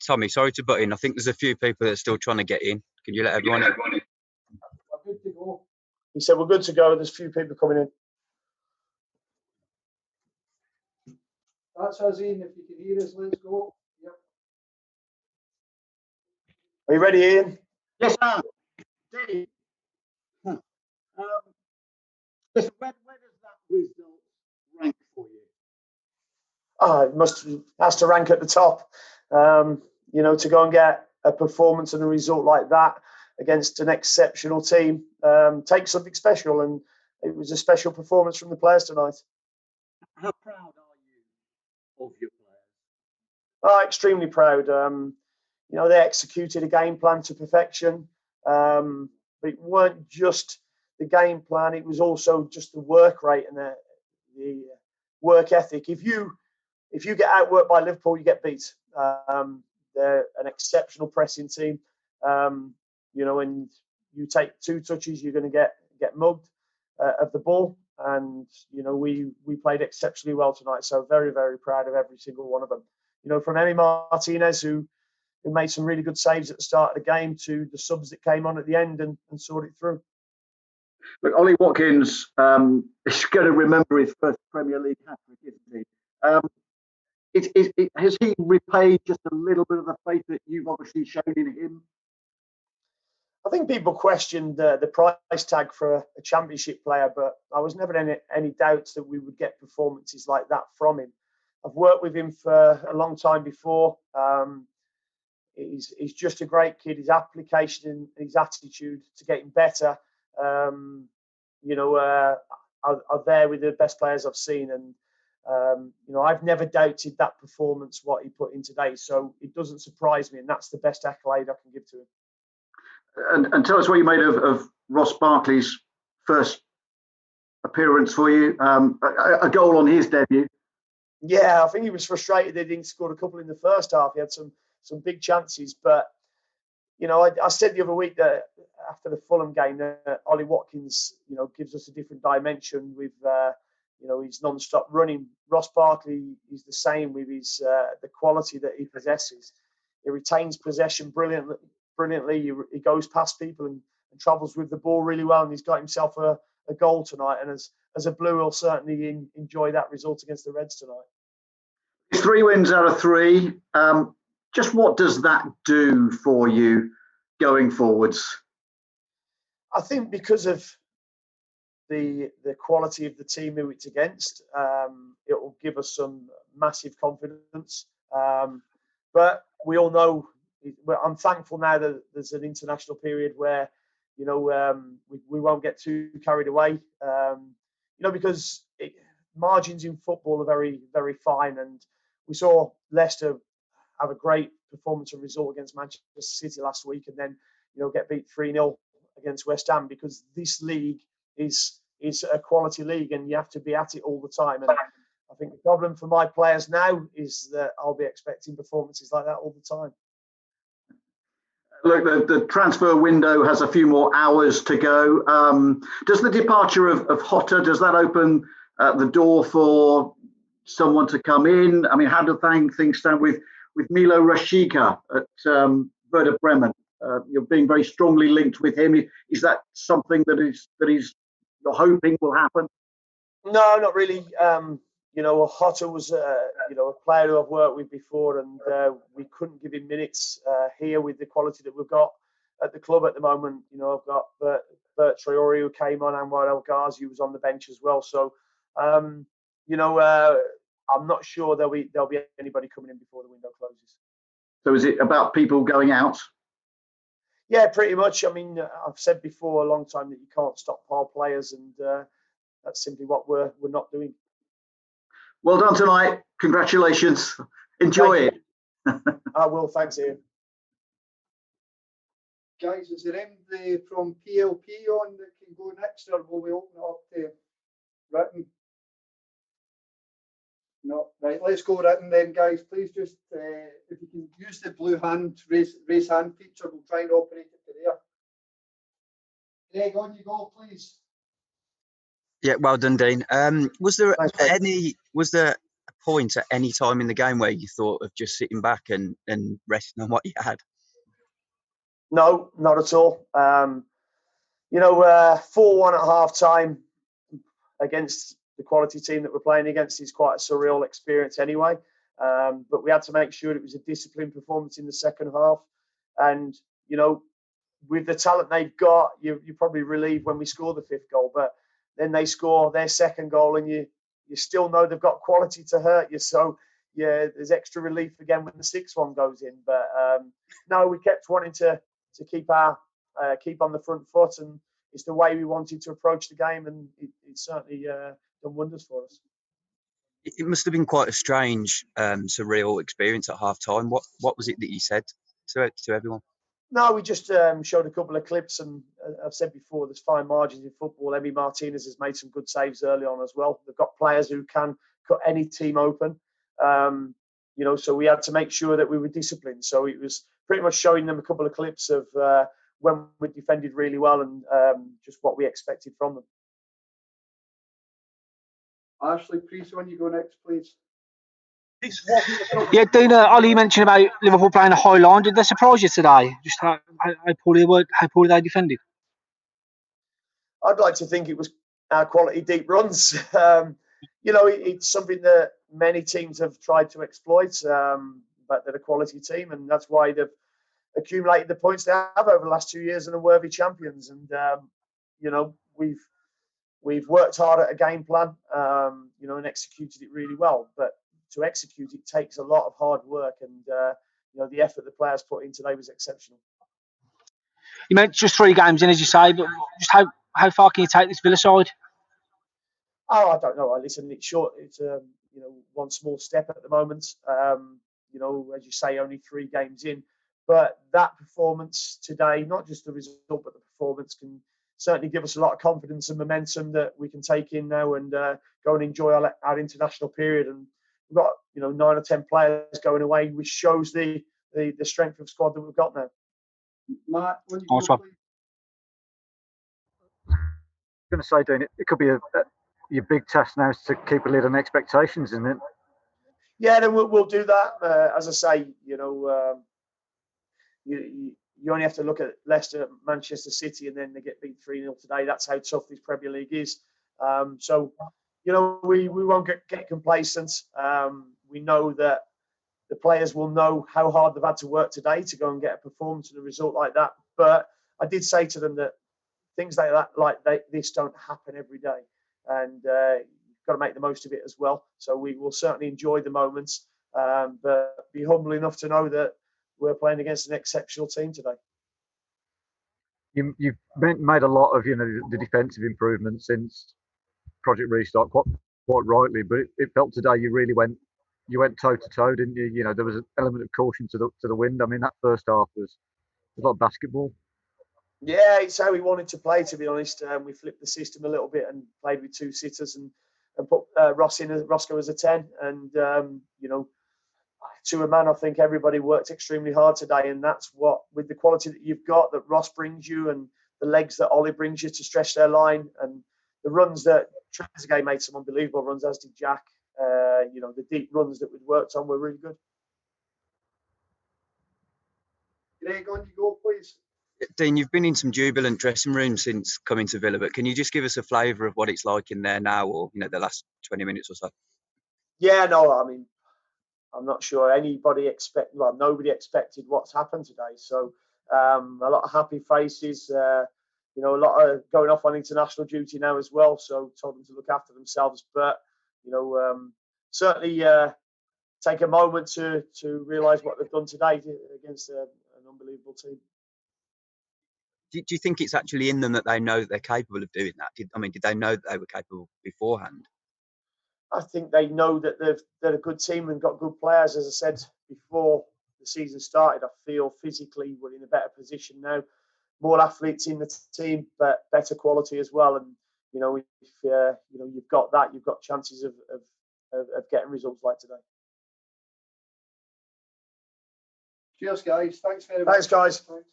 Tommy, sorry to butt in. I think there's a few people that are still trying to get in. Can you let everyone in? We're good to go. He said we're good to go. There's a few people coming in. That's us, Ian. If you can hear us, let's go. Yep. Are you ready, Ian? Yes, sir. Listen, where does that result rank for you? It has to rank at the top. To go and get a performance and a result like that against an exceptional team takes something special, and it was a special performance from the players tonight. How proud are you of your players? Extremely proud. They executed a game plan to perfection, but it weren't just the game plan, it was also just the work rate and the work ethic. If you get outworked by Liverpool, you get beat. They're an exceptional pressing team. When you take 2 touches, you're going to get mugged of the ball. And we played exceptionally well tonight. So very, very proud of every single one of them. From Emi Martinez, who made some really good saves at the start of the game, to the subs that came on at the end and sorted it through. Look, Ollie Watkins is going to remember his first Premier League hat-trick, isn't he? Has he repaid just a little bit of the faith that you've obviously shown in him? I think people questioned the price tag for a championship player, but I was never any doubts that we would get performances like that from him. I've worked with him for a long time before. He's just a great kid. His application and his attitude to getting better, are there with the best players I've seen. And I've never doubted that performance, what he put in today. So it doesn't surprise me, and that's the best accolade I can give to him. And tell us what you made of Ross Barkley's first appearance for you, a goal on his debut. Yeah, I think he was frustrated they didn't score a couple in the first half. He had some big chances, but I said the other week that after the Fulham game that Ollie Watkins, gives us a different dimension with his non-stop running. Ross Barkley is the same with his the quality that he possesses. He retains possession brilliantly. He goes past people and travels with the ball really well, and he's got himself a goal tonight. And as a Blue, he'll certainly enjoy that result against the Reds tonight. 3 wins out of 3. Just what does that do for you going forwards? I think because of the quality of the team who it's against, it will give us some massive confidence. But we all know, I'm thankful now that there's an international period where, we won't get too carried away, because margins in football are very, very fine. And we saw Leicester have a great performance and result against Manchester City last week, and then get beat 3-0 against West Ham, because this league is a quality league and you have to be at it all the time. And I think the problem for my players now is that I'll be expecting performances like that all the time. Look, the transfer window has a few more hours to go. Does the departure of Hotter, does that open the door for someone to come in? I mean, how do things stand with Milot Rashica at Werder Bremen? You're being very strongly linked with him. Is that something that you're hoping will happen? No, not really. Hotter was a player who I've worked with before, and we couldn't give him minutes here with the quality that we've got at the club at the moment. I've got Bert Traore, who came on, and El Ghazi, who was on the bench as well. So, I'm not sure there'll be anybody coming in before the window closes. So is it about people going out? Yeah, pretty much. I mean, I've said before a long time that you can't stockpile players, and that's simply what we're not doing. Well done tonight. Congratulations. Enjoy it. I will. Thanks, Ian. Guys, is there anybody from PLP on that can go next, or will we open it up to written? No, right. Let's go written then, guys. Please just if you can use the blue hand raise hand feature, we'll try and operate it to there. Greg, on you go, please. Yeah, well done, Dean. Was there a point at any time in the game where you thought of just sitting back and resting on what you had? No, not at all. 4-1 at half time against the quality team that we're playing against is quite a surreal experience anyway. But we had to make sure it was a disciplined performance in the second half. And, with the talent they've got, you're probably relieved when we score the fifth goal. But then they score their second goal and you still know they've got quality to hurt you. So, yeah, there's extra relief again when the sixth one goes in. But, no, we kept wanting to keep on the front foot, and it's the way we wanted to approach the game, and it certainly done wonders for us. It must have been quite a strange, surreal experience at half time. What was it that you said to everyone? No, we just showed a couple of clips, and I've said before, there's fine margins in football. Emi Martinez has made some good saves early on as well. They've got players who can cut any team open. So we had to make sure that we were disciplined. So it was pretty much showing them a couple of clips of when we defended really well and just what we expected from them. Ashley, please, when you go next, please. Yeah, Dean, Ollie mentioned about Liverpool playing a high line. Did they surprise you today? Just how poorly they defended? I'd like to think it was our quality deep runs. It's something that many teams have tried to exploit, but they're a quality team, and that's why they've accumulated the points they have over the last 2 years and are worthy champions. And we've worked hard at a game plan, and executed it really well. But to execute it takes a lot of hard work, and the effort the players put in today was exceptional. You meant just 3 games in, as you say, but just how far can you take this Villa side? Oh, I don't know. Listen, it's short. It's one small step at the moment. As you say, only 3 games in, but that performance today, not just the result, but the performance, can certainly give us a lot of confidence and momentum that we can take in now and go and enjoy our international period. And we've got 9 or 10 players going away, which shows the strength of squad that we've got now. Matt, when you go, please. I'm going to say, Dean, it could be your big test now is to keep a lid on expectations, isn't it? Yeah, then we'll do that. As I say, you only have to look at Leicester, Manchester City, and then they get beat 3-0 today. That's how tough this Premier League is. We won't get complacent. We know that the players will know how hard they've had to work today to go and get a performance and a result like that. But I did say to them that things like this don't happen every day, and you've got to make the most of it as well. So we will certainly enjoy the moments, but be humble enough to know that we're playing against an exceptional team today. You've made a lot of the defensive improvements since Project Restart, quite rightly, but it felt today you really went toe to toe, didn't you? There was an element of caution to the wind. I mean, that first half was a lot of basketball. Yeah, it's how we wanted to play, to be honest. We flipped the system a little bit and played with 2 sitters and put Roscoe as a 10. And, to a man, I think everybody worked extremely hard today. And that's what, with the quality that you've got, that Ross brings you, and the legs that Ollie brings you to stretch their line, and the runs that Trezeguet made some unbelievable runs, as did Jack. The deep runs that we'd worked on were really good. Greg, on you go, please. Dean, you've been in some jubilant dressing rooms since coming to Villa, but can you just give us a flavour of what it's like in there now, or the last 20 minutes or so? Yeah, no, I mean, I'm not sure nobody expected what's happened today. So a lot of happy faces, a lot of going off on international duty now as well. So told them to look after themselves, but certainly take a moment to realise what they've done today against an unbelievable team. Do you think it's actually in them that they know that they're capable of doing that? Did they know that they were capable beforehand? I think they know that they're a good team and got good players. As I said before the season started, I feel physically we're in a better position now. More athletes in the team, but better quality as well. And if you've got that, you've got chances of getting results like today. Cheers, guys. Thanks very much. Thanks, guys. Thanks.